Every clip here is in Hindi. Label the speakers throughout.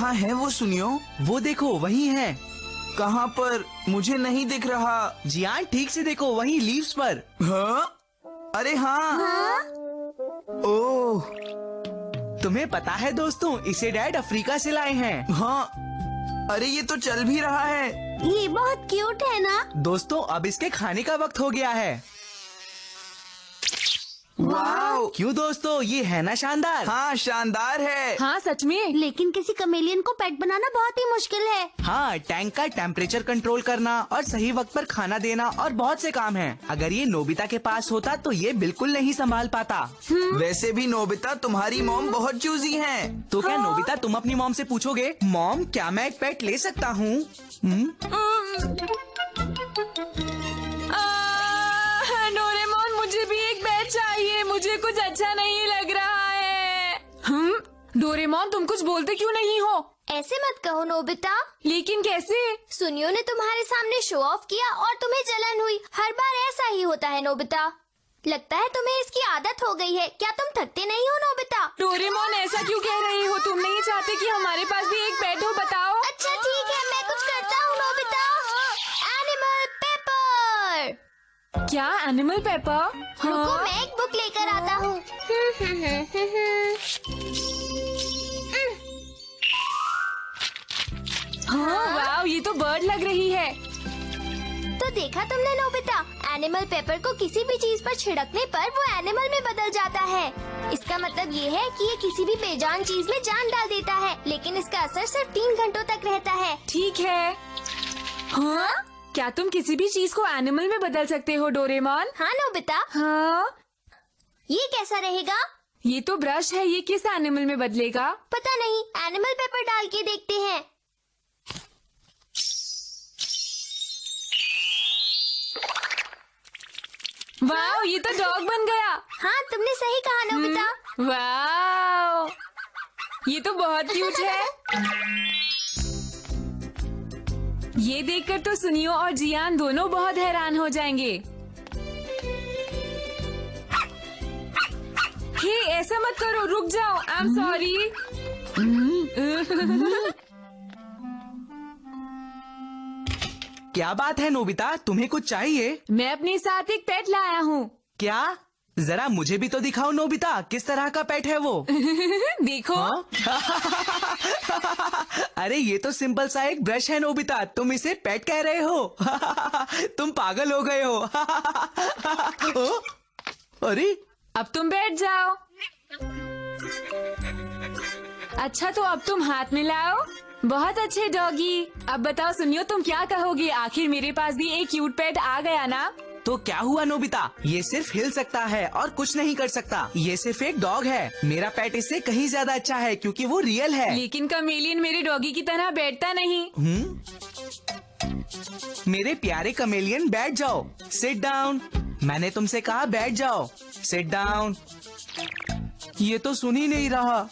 Speaker 1: कहाँ है वो सुनियो?
Speaker 2: वो देखो वही है।
Speaker 1: कहाँ पर? मुझे नहीं दिख रहा।
Speaker 2: जियान ठीक से देखो, वही लीव्स पर।
Speaker 1: हाँ? अरे हाँ। ओह,
Speaker 2: तुम्हें पता है दोस्तों, इसे डैड अफ्रीका से लाए हैं।
Speaker 1: हाँ। अरे ये तो चल भी रहा है।
Speaker 3: ये बहुत क्यूट है ना?
Speaker 2: दोस्तों अब इसके खाने का वक्त हो गया है।
Speaker 1: वाओ!
Speaker 2: क्यों दोस्तों, ये है ना शानदार?
Speaker 1: हाँ, शानदार है।
Speaker 4: हाँ सच में।
Speaker 3: लेकिन किसी कमेलियन को पेट बनाना बहुत ही मुश्किल है।
Speaker 2: हाँ, टैंक का टेम्परेचर कंट्रोल करना और सही वक्त पर खाना देना और बहुत से काम हैं। अगर ये नोबिता के पास होता तो ये बिल्कुल नहीं संभाल पाता।
Speaker 1: वैसे भी नोबिता तुम्हारी मॉम बहुत चूजी है।
Speaker 2: तो क्या नोबिता तुम अपनी मॉम से पूछोगे, मॉम क्या मैं एक पेट ले सकता हूँ?
Speaker 4: डोरेमोन मुझे भी एक पेट चाहिए, मुझे कुछ अच्छा नहीं लग रहा है। डोरेमोन तुम कुछ बोलते क्यों नहीं हो?
Speaker 3: ऐसे मत कहो नोबिता।
Speaker 4: लेकिन कैसे?
Speaker 3: सुनियो ने तुम्हारे सामने शो ऑफ किया और तुम्हें जलन हुई। हर बार ऐसा ही होता है नोबिता। लगता है तुम्हें इसकी आदत हो गई है। क्या तुम थकते नहीं हो नोबिता?
Speaker 4: डोरेमोन ऐसा क्यों कह रही हो? तुम नहीं चाहते कि हमारे पास भी एक पेट हो? बताओ।
Speaker 3: अच्छा ठीक है, मैं कुछ करता हूँ नोबिता। Animal paper.
Speaker 4: क्या एनिमल पेपर?
Speaker 3: रुको, मैं एक बुक लेकर आता हूँ।
Speaker 4: हाँ, वाव, ये तो बर्ड लग रही है।
Speaker 3: तो देखा तुमने नोबिता, एनिमल पेपर को किसी भी चीज पर छिड़कने पर वो एनिमल में बदल जाता है। इसका मतलब ये है कि ये किसी भी बेजान चीज में जान डाल देता है, लेकिन इसका असर सिर्फ 3 घंटों तक रहता है।
Speaker 4: ठीक है। हाँ? क्या तुम किसी भी चीज को एनिमल में बदल सकते हो डोरेमोन?
Speaker 3: हाँ नोबिता।
Speaker 4: हाँ?
Speaker 3: ये कैसा रहेगा?
Speaker 4: ये तो ब्रश है, ये किस एनिमल में बदलेगा?
Speaker 3: पता नहीं, एनिमल पेपर डाल के देखते हैं।
Speaker 4: वाव, ये तो डॉग बन गया।
Speaker 3: हाँ तुमने सही कहा नोबिता।
Speaker 4: वाव, ये तो बहुत क्यूट है। ये देखकर तो सुनियो और जियान दोनों बहुत हैरान हो जाएंगे। हे, ऐसा मत करो, रुक जाओ। I am sorry.
Speaker 2: क्या बात है नोबिता, तुम्हें कुछ चाहिए?
Speaker 4: मैं अपने साथ एक पेट लाया हूँ।
Speaker 2: क्या? जरा मुझे भी तो दिखाओ नोबिता, किस तरह का पेट है वो?
Speaker 4: देखो।
Speaker 2: अरे ये तो सिंपल सा एक ब्रश है नोबिता, तुम इसे पेट कह रहे हो? तुम पागल हो गए हो। अरे
Speaker 4: अब तुम बैठ जाओ। अच्छा तो अब तुम हाथ मिलाओ। बहुत अच्छे डॉगी। अब बताओ सुनियो, तुम क्या कहोगे? आखिर मेरे पास भी एक क्यूट पेट आ गया ना।
Speaker 2: तो क्या हुआ नोबिता, ये सिर्फ हिल सकता है और कुछ नहीं कर सकता। ये सिर्फ एक डॉग है। मेरा पेट इससे कहीं ज्यादा अच्छा है क्योंकि वो रियल है।
Speaker 4: लेकिन कमेलियन मेरे डॉगी की तरह बैठता नहीं।
Speaker 2: मेरे प्यारे कमेलियन, बैठ जाओ। Sit down. मैंने तुमसे कहा बैठ जाओ। Sit down. ये तो सुन ही नहीं रहा।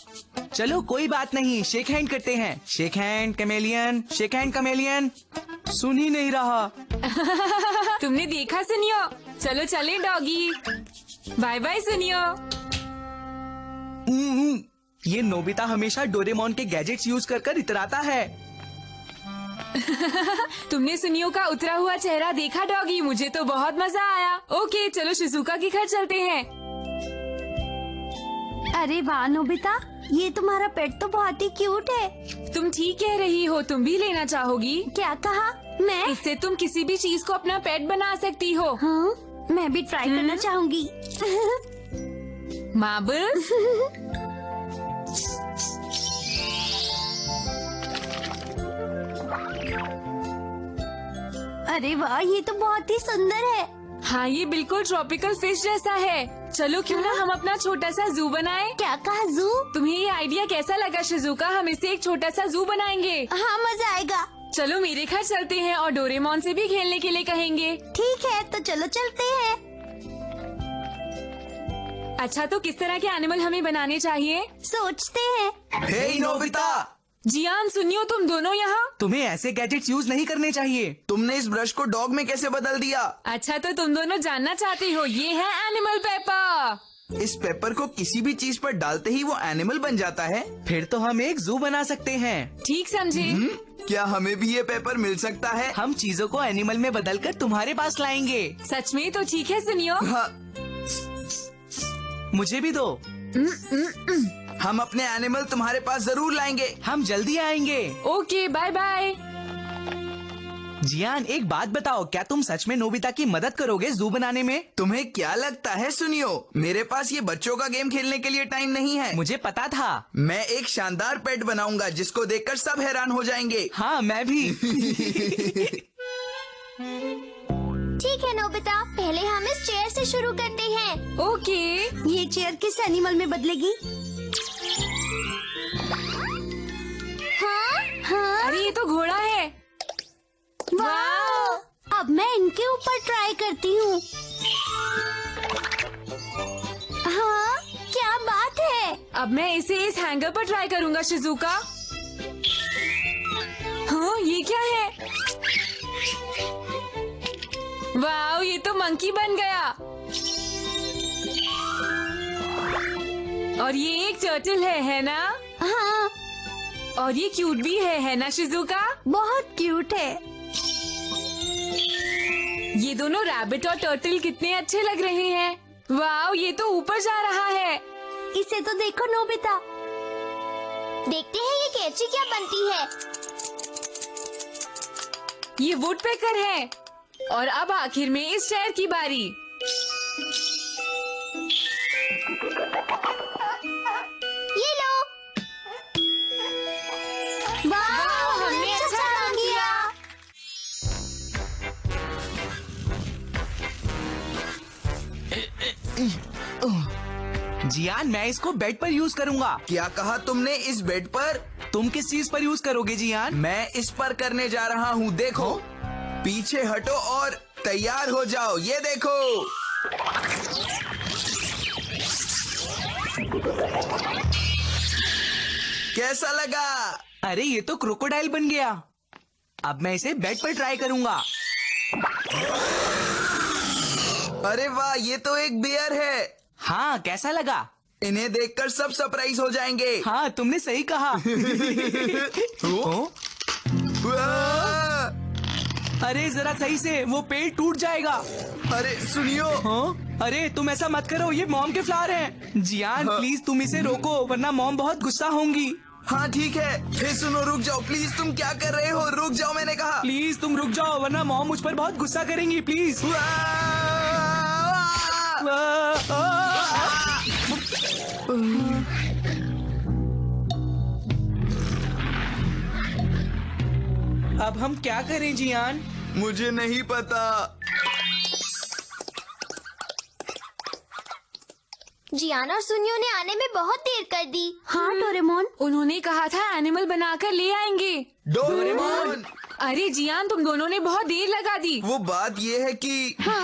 Speaker 2: चलो कोई बात नहीं, शेक हैंड करते हैं। Shake hand chameleon, shake hand chameleon. सुन ही नहीं रहा।
Speaker 4: तुमने देखा सुनियो? चलो चले डॉगी। बाय बाय सुनियो।
Speaker 2: ये नोबिता हमेशा डोरेमोन के गैजेट्स यूज कर इतराता है।
Speaker 4: तुमने सुनियो का उतरा हुआ चेहरा देखा डॉगी? मुझे तो बहुत मजा आया। ओके चलो शिजुका के घर चलते हैं।
Speaker 3: अरे वाह नोबिता, ये तुम्हारा पेट तो बहुत ही क्यूट है।
Speaker 4: तुम ठीक कह रही हो, तुम भी लेना चाहोगी?
Speaker 3: क्या कहा? मैं?
Speaker 4: इससे तुम किसी भी चीज को अपना पेट बना सकती हो।
Speaker 3: हाँ, मैं भी ट्राई करना चाहूंगी।
Speaker 4: मार्बल्स।
Speaker 3: अरे वाह, ये तो बहुत ही सुंदर है।
Speaker 4: हाँ, ये बिल्कुल ट्रॉपिकल फिश जैसा है। चलो क्यों ना हम अपना छोटा सा जू बनाएं?
Speaker 3: क्या कहा? जू?
Speaker 4: तुम्हें ये आइडिया कैसा लगा शिजुका? हम इससे एक छोटा सा जू बनाएंगे।
Speaker 3: हाँ मजा आएगा।
Speaker 4: चलो मेरे घर चलते हैं और डोरेमोन से भी खेलने के लिए कहेंगे।
Speaker 3: ठीक है, तो चलो चलते हैं।
Speaker 4: अच्छा तो किस तरह के एनिमल हमें बनाने चाहिए?
Speaker 3: सोचते हैं।
Speaker 1: हे नोबिता,
Speaker 4: जियान सुनियो, तुम दोनों यहाँ।
Speaker 2: तुम्हें ऐसे गैजेट्स यूज नहीं करने चाहिए।
Speaker 1: तुमने इस ब्रश को डॉग में कैसे बदल दिया?
Speaker 4: अच्छा तो तुम दोनों जानना चाहते हो? ये है एनिमल पेपर।
Speaker 1: इस पेपर को किसी भी चीज पर डालते ही वो एनिमल बन जाता है?
Speaker 2: फिर तो हम एक जू बना सकते हैं।
Speaker 4: ठीक समझे।
Speaker 1: क्या हमें भी ये पेपर मिल सकता है?
Speaker 2: हम चीजों को एनिमल में बदलकर तुम्हारे पास लाएंगे।
Speaker 4: सच में? तो ठीक है सुनियो।
Speaker 1: हाँ,
Speaker 2: मुझे भी दो।
Speaker 1: हम अपने एनिमल तुम्हारे पास जरूर लाएंगे।
Speaker 2: हम जल्दी आएंगे।
Speaker 4: Okay bye bye.
Speaker 2: जियान, एक बात बताओ, क्या तुम सच में नोबिता की मदद करोगे जू बनाने में?
Speaker 1: तुम्हें क्या लगता है? सुनियो, मेरे पास ये बच्चों का गेम खेलने के लिए टाइम नहीं है।
Speaker 2: मुझे पता था।
Speaker 1: मैं एक शानदार पेट बनाऊंगा जिसको देखकर सब हैरान हो जाएंगे।
Speaker 2: हाँ, मैं भी।
Speaker 3: ठीक है नोबिता, पहले हम इस चेयर से शुरू करते हैं।
Speaker 4: ओके।
Speaker 3: ये चेयर किस एनिमल में बदलेगी? हाँ हाँ।
Speaker 4: अरे ये तो घोड़ा है।
Speaker 3: वाह! अब मैं इनके ऊपर ट्राई करती हूँ। हाँ, क्या बात है।
Speaker 4: अब मैं इसे इस हैंगर पर ट्राई करूँगा शिजुका। हाँ, ये क्या है? वाह, ये तो मंकी बन गया। और ये एक टर्टल है ना?
Speaker 3: हाँ,
Speaker 4: और ये क्यूट भी है ना शिजुका?
Speaker 3: बहुत क्यूट है।
Speaker 4: ये दोनों रैबिट और टर्टल कितने अच्छे लग रहे हैं। वाह, ये तो ऊपर जा रहा है।
Speaker 3: इसे तो देखो नोबिता। देखते हैं ये कैची क्या बनती है।
Speaker 4: ये वुडपेकर है। और अब आखिर में इस चेयर की बारी।
Speaker 3: ये लो। वाह,
Speaker 4: हमने अच्छा काम किया।
Speaker 2: जियान, मैं इसको बेड पर यूज करूँगा।
Speaker 1: क्या कहा तुमने? इस बेड पर?
Speaker 2: तुम किस चीज पर यूज करोगे जियान?
Speaker 1: मैं इस पर करने जा रहा हूँ। देखो, पीछे हटो और तैयार हो जाओ। ये देखो। कैसा लगा?
Speaker 2: अरे ये तो क्रोकोडाइल बन गया। अब मैं इसे बेड पर ट्राई करूँगा।
Speaker 1: अरे वाह, ये तो एक बियर है।
Speaker 2: हाँ, कैसा लगा?
Speaker 1: इन्हें देखकर सब सरप्राइज हो जाएंगे।
Speaker 2: हाँ, तुमने सही कहा। ओ?
Speaker 1: वाह!
Speaker 2: अरे जरा सही से, वो पेड़ टूट जाएगा।
Speaker 1: अरे सुनियो।
Speaker 2: हाँ? अरे तुम ऐसा मत करो, ये मॉम के फ्लावर हैं। जियान, प्लीज तुम इसे रोको, वरना मॉम बहुत गुस्सा होंगी।
Speaker 1: हाँ ठीक है। हे सुनो, रुक जाओ प्लीज। तुम क्या कर रहे हो? रुक जाओ, मैंने कहा।
Speaker 2: प्लीज तुम रुक जाओ, वरना मॉम मुझ पर बहुत गुस्सा करेंगी। प्लीज। अब हम क्या करें जियान?
Speaker 1: मुझे नहीं पता।
Speaker 3: जियान और सुनियो ने आने में बहुत देर कर दी। हाँ डोरेमोन।
Speaker 4: उन्होंने कहा था एनिमल बनाकर ले आएंगे।
Speaker 1: डोरेमोन!
Speaker 4: अरे जियान, तुम दोनों ने बहुत देर लगा दी।
Speaker 1: वो बात ये है कि
Speaker 3: क्या कहा?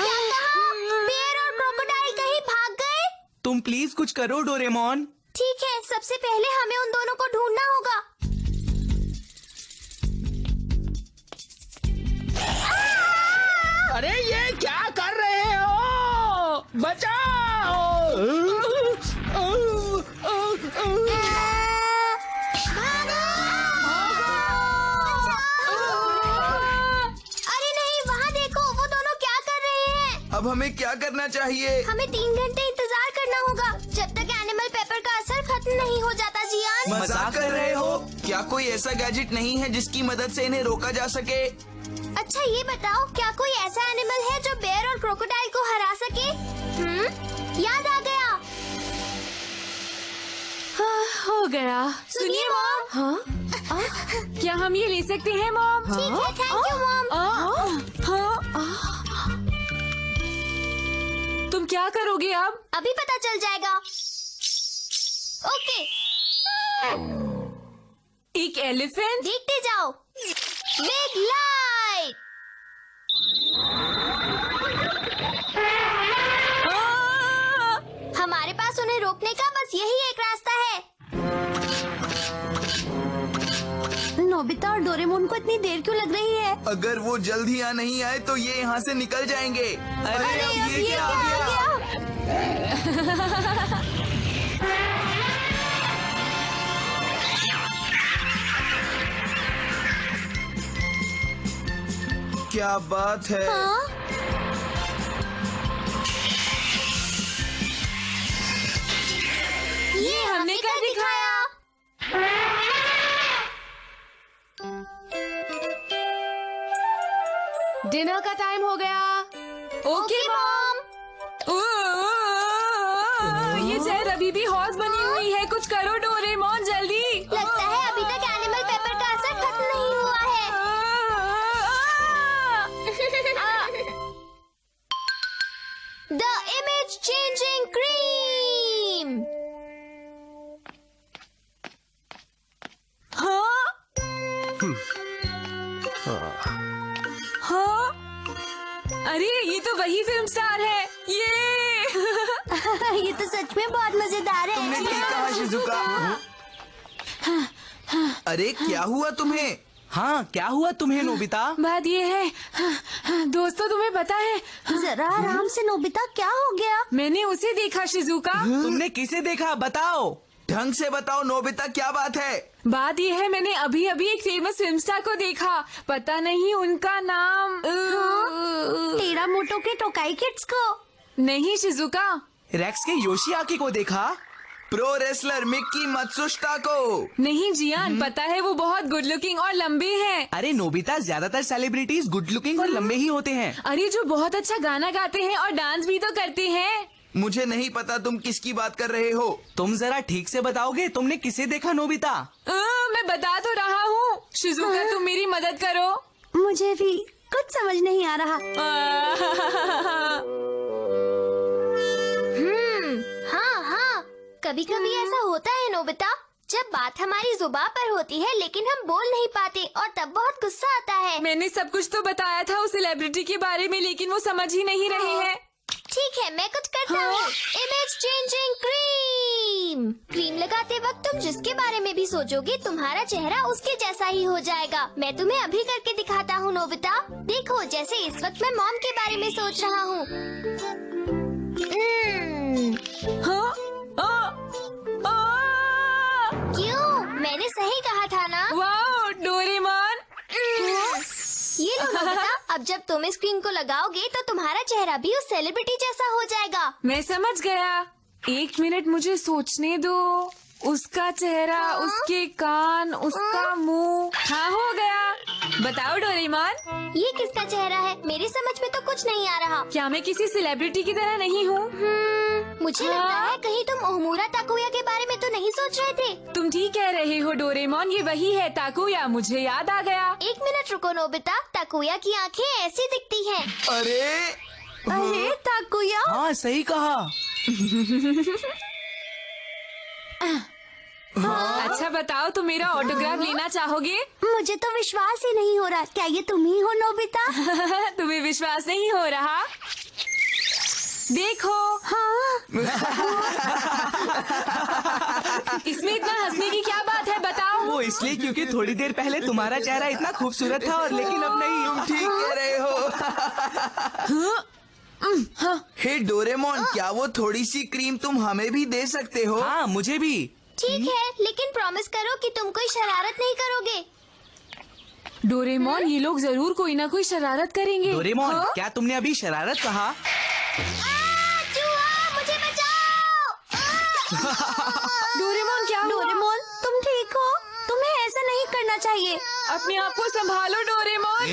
Speaker 3: बेर और क्रोकोडाइल कहीं भाग गए?
Speaker 2: तुम प्लीज कुछ करो डोरेमोन।
Speaker 3: ठीक है, सबसे पहले हमें उन दोनों को ढूंढना होगा।
Speaker 2: अरे ये क्या कर रहे हो? बचाओ!
Speaker 3: अरे नहीं, वहाँ देखो, वो दोनों क्या कर रहे हैं।
Speaker 1: अब हमें क्या करना चाहिए?
Speaker 3: हमें 3 घंटे इंतजार करना होगा, जब तक एनिमल पेपर का असर खत्म नहीं हो जाता। जियान,
Speaker 1: मजाक कर रहे हो? क्या कोई ऐसा गैजेट नहीं है जिसकी मदद से इन्हें रोका जा सके?
Speaker 3: अच्छा ये बताओ, क्या कोई ऐसा एनिमल है जो बेर और क्रोकोडाइल को हरा सके? याद आ गया।
Speaker 4: हो गया।
Speaker 3: सुनिए मॉम।
Speaker 4: हाँ? क्या हम ये ले सकते हैं मॉम?
Speaker 3: ठीक है, थैंक यू मॉम।
Speaker 4: तुम क्या करोगे अब?
Speaker 3: अभी पता चल जाएगा। ओके,
Speaker 4: एक एलिफेंट?
Speaker 3: देखते जाओ। Big light. हमारे पास उन्हें रोकने का बस यही एक रास्ता है। नोबिता और डोरेमोन को इतनी देर क्यों लग रही है?
Speaker 1: अगर वो जल्द ही यहाँ नहीं आए तो ये यहाँ से निकल जाएंगे।
Speaker 2: अरे
Speaker 3: अब ये क्या हो गया?
Speaker 1: क्या बात है?
Speaker 3: हाँ?
Speaker 4: ये हमने कर दिखाया। डिनर का टाइम हो गया। Okay mom. ये चेयर अभी भी हॉर्स बनी हुई है। कुछ करो डोरेमोन, जल्दी।
Speaker 3: लगता है अभी तक एनिमल पेपर का असर खत्म नहीं हुआ है। The image changing cream.
Speaker 4: हाँ? हाँ? अरे ये तो वही फिल्म स्टार है।
Speaker 3: ये तो सच में बहुत मजेदार है।
Speaker 1: तुमने ठीक कहा शिजुका। अरे क्या हुआ तुम्हें?
Speaker 2: हाँ, क्या हुआ तुम्हें नोबिता?
Speaker 4: बात ये है, दोस्तों तुम्हें पता है,
Speaker 3: जरा आराम से नोबिता, क्या हो गया?
Speaker 4: मैंने उसे देखा शिजुका।
Speaker 2: तुमने किसे देखा, बताओ।
Speaker 1: ढंग से बताओ नोबिता, क्या बात है?
Speaker 4: बात ये है, मैंने अभी अभी एक फेमस फिल्म स्टार को देखा। पता नहीं उनका नाम।
Speaker 3: तेरा मोटो के टोकाई किड्स को?
Speaker 4: नहीं शिजुका।
Speaker 2: रेक्स के योशियाकी को देखा?
Speaker 1: प्रो रेसलर मिक्की मत्सुशिता को?
Speaker 4: नहीं जियान, पता है वो बहुत गुड लुकिंग और लंबे हैं।
Speaker 2: अरे नोबिता, ज्यादातर सेलिब्रिटीज गुड लुकिंग और लंबे ही होते हैं।
Speaker 4: अरे जो बहुत अच्छा गाना गाते हैं और डांस भी तो करते हैं।
Speaker 1: मुझे नहीं पता तुम किसकी बात कर रहे हो।
Speaker 2: तुम जरा ठीक से बताओगे, तुमने किसे देखा नोबिता?
Speaker 4: मैं बता तो रहा हूँ। शिजुका तुम मेरी मदद करो।
Speaker 3: मुझे भी कुछ समझ नहीं आ रहा। हाँ, कभी कभी ऐसा होता है नोबिता, जब बात हमारी जुबान पर होती है लेकिन हम बोल नहीं पाते और तब बहुत गुस्सा आता है।
Speaker 4: मैंने सब कुछ तो बताया था उस सेलिब्रिटी के बारे में, लेकिन वो समझ ही नहीं रहे हैं।
Speaker 3: ठीक है, मैं कुछ करता हूँ। Image changing cream. क्रीम लगाते वक्त तुम जिसके बारे में भी सोचोगे, तुम्हारा चेहरा उसके जैसा ही हो जाएगा। मैं तुम्हें अभी करके दिखाता हूँ नोबिता। देखो, जैसे इस वक्त मैं मॉम के बारे में सोच रहा हूँ।
Speaker 4: हाँ?
Speaker 3: क्यों? मैंने सही कहा था ना?
Speaker 4: Wow Doraemon.
Speaker 3: ये लो नोबिता, अब जब तुम इस क्रीम को लगाओगे तो तुम्हारा चेहरा भी उस सेलिब्रिटी जैसा हो जाएगा।
Speaker 4: मैं समझ गया। 1 मिनट मुझे सोचने दो। उसका चेहरा, उसके कान, उसका मुंह। हाँ, हो गया। बताओ डोरेमोन।
Speaker 3: ये किसका चेहरा है? मेरी समझ में तो कुछ नहीं आ रहा।
Speaker 4: क्या मैं किसी सेलिब्रिटी की तरह नहीं हूँ?
Speaker 3: मुझे लगता है कहीं तुम ओहमुरा ताकुया के बारे में तो नहीं सोच रहे थे।
Speaker 4: तुम ठीक कह रहे हो डोरेमोन, ये वही है ताकुया। मुझे याद आ गया।
Speaker 3: 1 मिनट रुको नोबिता, ताकुया की आंखें ऐसी दिखती हैं।
Speaker 1: अरे
Speaker 3: ताकुया।
Speaker 2: हाँ, सही कहा।
Speaker 4: अच्छा बताओ, तुम मेरा ऑटोग्राफ लेना चाहोगे?
Speaker 3: मुझे तो विश्वास ही नहीं हो रहा। क्या ये तुम ही हो नोबिता?
Speaker 4: तुम्हें विश्वास नहीं हो रहा? देखो।
Speaker 3: हाँ।
Speaker 4: इसमें इतना हंसने की क्या बात है, बताओ?
Speaker 2: वो इसलिए क्योंकि थोड़ी देर पहले तुम्हारा चेहरा इतना खूबसूरत था और लेकिन अब नहीं।
Speaker 1: तुम ठीक कह रहे हो। हे डोरेमोन, क्या वो थोड़ी सी क्रीम तुम हमें भी दे सकते हो?
Speaker 2: हाँ, मुझे भी।
Speaker 3: ठीक है, लेकिन प्रॉमिस करो कि तुम कोई शरारत नहीं करोगे।
Speaker 4: डोरेमोन, ये लोग जरूर कोई ना कोई शरारत करेंगे।
Speaker 2: डोरेमोन,
Speaker 4: हाँ?
Speaker 2: क्या तुमने अभी शरारत कहा?
Speaker 3: चूहा, मुझे बचाओ।
Speaker 4: डोरेमोन क्या हुआ?
Speaker 3: डोरेमोन, तुम ठीक हो? तुम्हें ऐसा नहीं करना चाहिए।
Speaker 4: अपने आप को संभालो डोरेमोन।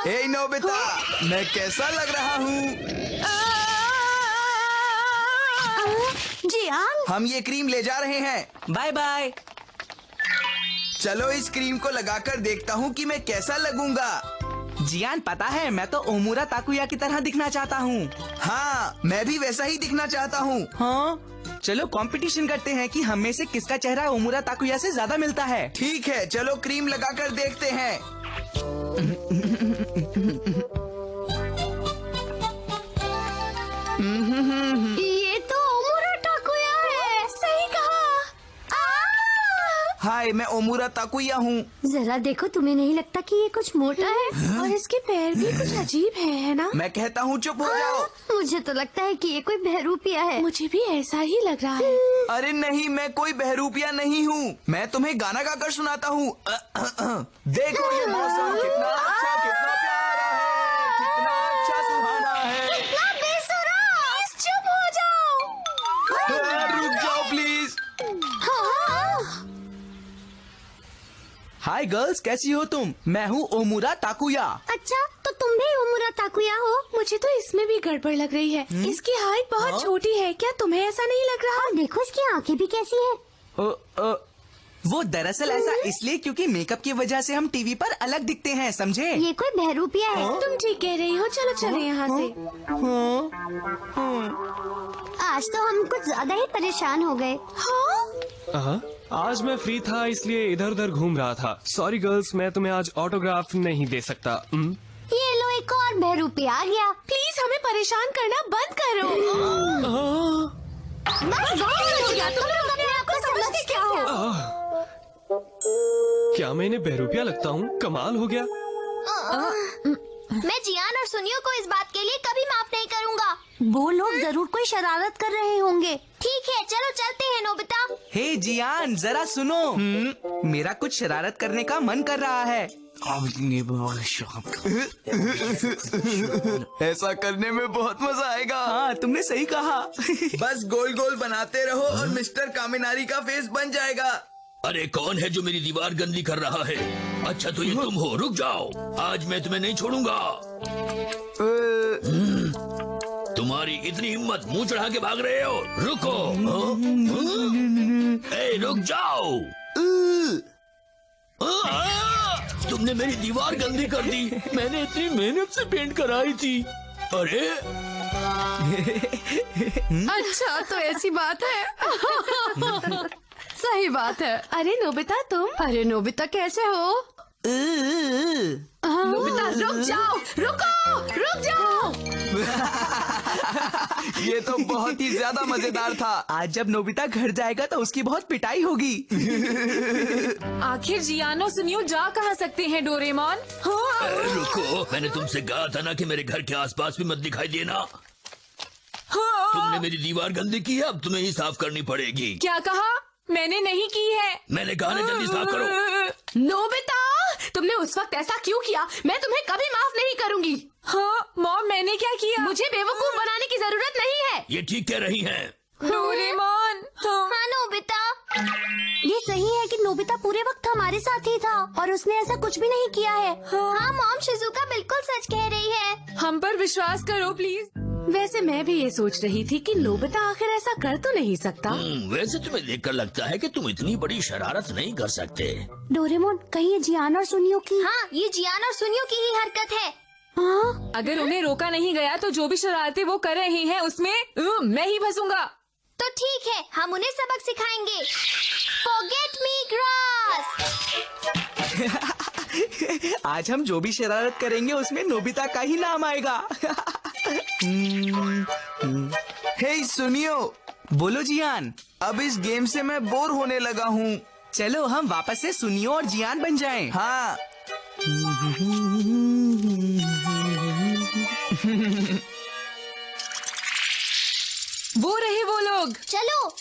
Speaker 1: हे नोबिता, मैं कैसा लग रहा हूँ?
Speaker 3: जियान,
Speaker 1: हम ये क्रीम ले जा रहे हैं।
Speaker 2: Bye bye.
Speaker 1: चलो इस क्रीम को लगाकर देखता हूँ कि मैं कैसा लगूंगा।
Speaker 2: जियान, पता है मैं तो ओमुरा ताकुया की तरह दिखना चाहता हूँ।
Speaker 1: हाँ, मैं भी वैसा ही दिखना चाहता हूँ।
Speaker 2: हाँ, चलो कंपटीशन करते हैं कि हम में से किसका चेहरा ओमुरा ताकुया से ज्यादा मिलता है।
Speaker 1: ठीक है, चलो क्रीम लगाकर देखते हैं।
Speaker 3: ये तो ओमुरा ताकुया है। सही कहा।
Speaker 1: हाय हाय, मैं ओमुरा ताकुया हूँ।
Speaker 3: जरा देखो, तुम्हें नहीं लगता कि ये कुछ मोटा है?
Speaker 5: और इसके पैर भी कुछ अजीब है ना?
Speaker 1: मैं कहता हूँ चुप हो जाओ।
Speaker 3: मुझे तो लगता है कि ये कोई बहरूपिया है।
Speaker 5: मुझे भी ऐसा ही लग रहा है।
Speaker 1: अरे नहीं, मैं कोई बहरूपिया नहीं हूँ। मैं तुम्हें गाना गाकर सुनाता हूँ। देखो ये मौसम कितना अच्छा, कितना प्यारा है, कितना अच्छा सुहाना है।
Speaker 3: कितना बेसुरा! चुप हो जाओ।
Speaker 1: रुक जाओ प्लीज।
Speaker 2: हाय गर्ल्स, कैसी हो तुम? मैं हूँ ओमुरा ताकुया।
Speaker 3: अच्छा, तो तुम भी ओमुरा ताकुया हो?
Speaker 5: मुझे तो इसमें भी गड़बड़ लग रही है। इसकी हाइट बहुत छोटी है, क्या तुम्हें ऐसा नहीं लग रहा?
Speaker 3: और देखो इसकी आंखें भी कैसी हैं।
Speaker 2: वो दरअसल ऐसा इसलिए क्योंकि मेकअप की वजह से हम टीवी पर अलग दिखते हैं, समझे?
Speaker 3: ये कोई बहरूपिया है।
Speaker 5: तुम ठीक कह रही हो, चलो चले यहाँ से।
Speaker 3: आज तो हम कुछ ज्यादा ही परेशान हो गए।
Speaker 5: हाँ?
Speaker 6: आज मैं फ्री था इसलिए इधर उधर घूम रहा था। सॉरी गर्ल्स, मैं तुम्हें आज ऑटोग्राफ नहीं दे सकता।
Speaker 3: ये लो, एक और बहरूपिया आ गया।
Speaker 5: प्लीज हमें परेशान करना बंद करो।
Speaker 3: बस बहुत हो गया, तुम लोग अपने आप को समझते क्या हो?
Speaker 6: क्या मैं इन्हें बहरूपिया लगता हूँ? कमाल हो गया।
Speaker 3: मैं जियान और सुनियो को इस बात के लिए कभी माफ नहीं करूँगा। वो लोग जरूर कोई शरारत कर रहे होंगे। ठीक है, चलो चलते हैं नोबिता।
Speaker 2: हे जियान, जरा सुनो। मेरा कुछ शरारत करने का मन कर रहा है।
Speaker 1: ऐसा करने में बहुत मजा आएगा।
Speaker 2: हाँ, तुमने सही कहा।
Speaker 1: बस गोल गोल बनाते रहो और मिस्टर कामिनारी का फेस बन जाएगा।
Speaker 7: अरे कौन है जो मेरी दीवार गंदी कर रहा है? अच्छा तो ये तुम हो, रुक जाओ, आज मैं तुम्हें नहीं छोड़ूंगा। तुम्हारी इतनी हिम्मत, मुंह चढ़ा के भाग रहे हो? रुको। ए, रुक जाओ। तुमने मेरी दीवार गंदी कर दी। मैंने इतनी मेहनत से पेंट कराई थी। अरे
Speaker 5: अच्छा, तो ऐसी बात है। सही बात है। अरे नोबिता तुम? अरे नोबिता कैसे हो? नोबिता रुक जाओ, रुक जाओ।
Speaker 1: ये तो बहुत ही ज्यादा मजेदार था।
Speaker 2: आज जब नोबिता घर जाएगा तो उसकी बहुत पिटाई होगी।
Speaker 4: आखिर जियान और सुनियो जा कहाँ सकते हैं डोरेमोन?
Speaker 7: रुको, मैंने तुमसे कहा था ना कि मेरे घर के आसपास भी मत दिखाई देना। तुमने मेरी दीवार गंदी की है, अब तुम्हें ही साफ करनी पड़ेगी।
Speaker 4: क्या कहा? मैंने नहीं की है।
Speaker 7: मैंने कहा ना जल्दी साफ करो।
Speaker 5: नोबिता, तुमने उस वक्त ऐसा क्यों किया? मैं तुम्हें कभी माफ नहीं करूंगी।
Speaker 4: हाँ मॉम, मैंने क्या किया?
Speaker 5: मुझे बेवकूफ बनाने की जरूरत नहीं है।
Speaker 7: ये ठीक कह रही हैं।
Speaker 4: डोरेमोन।
Speaker 3: हाँ नोबिता, ये सही है कि नोबिता पूरे वक्त हमारे साथ ही था और उसने ऐसा कुछ भी नहीं किया है। हाँ मॉम, शिजुका बिल्कुल सच कह रही है।
Speaker 4: हम पर विश्वास करो प्लीज।
Speaker 5: वैसे मैं भी ये सोच रही थी कि नोबिता आखिर ऐसा कर तो नहीं सकता।
Speaker 7: वैसे तुम्हें देखकर लगता है कि तुम इतनी बड़ी शरारत नहीं कर सकते।
Speaker 3: डोरेमोन, कहीं ये जियान और सुनियो की? हाँ, ये जियान और सुनियो की ही हरकत है। हाँ?
Speaker 4: अगर उन्हें रोका नहीं गया तो जो भी शरारतें वो कर रही हैं उसमें मैं ही फंसूंगा।
Speaker 3: तो ठीक है, हम उन्हें सबक सिखाएंगे। Forget me grass।
Speaker 2: आज हम जो भी शरारत करेंगे उसमें नोबिता का ही नाम आएगा।
Speaker 1: हे सुनियो,
Speaker 2: बोलो जियान।
Speaker 1: अब इस गेम से मैं बोर होने लगा हूँ।
Speaker 2: चलो हम वापस से सुनियो और जियान बन जाएं।
Speaker 1: हाँ।
Speaker 4: वो रहे वो लोग।
Speaker 3: चलो।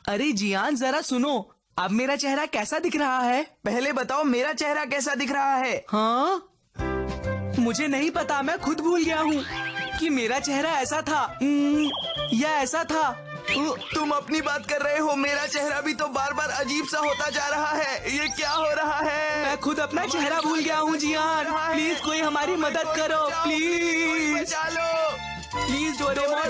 Speaker 2: अरे जियान, जरा सुनो, अब मेरा चेहरा कैसा दिख रहा है?
Speaker 1: पहले बताओ मेरा चेहरा कैसा दिख रहा है?
Speaker 2: हाँ, मुझे नहीं पता, मैं खुद भूल गया हूँ कि मेरा चेहरा ऐसा था या ऐसा था।
Speaker 1: तुम अपनी बात कर रहे हो, मेरा चेहरा भी तो बार बार अजीब सा होता जा रहा है। ये क्या हो रहा है?
Speaker 2: मैं खुद अपना चेहरा भूल गया हूँ जियान। प्लीज कोई हमारी मदद करो, प्लीज
Speaker 1: बचा लो।
Speaker 2: Please Doraemon.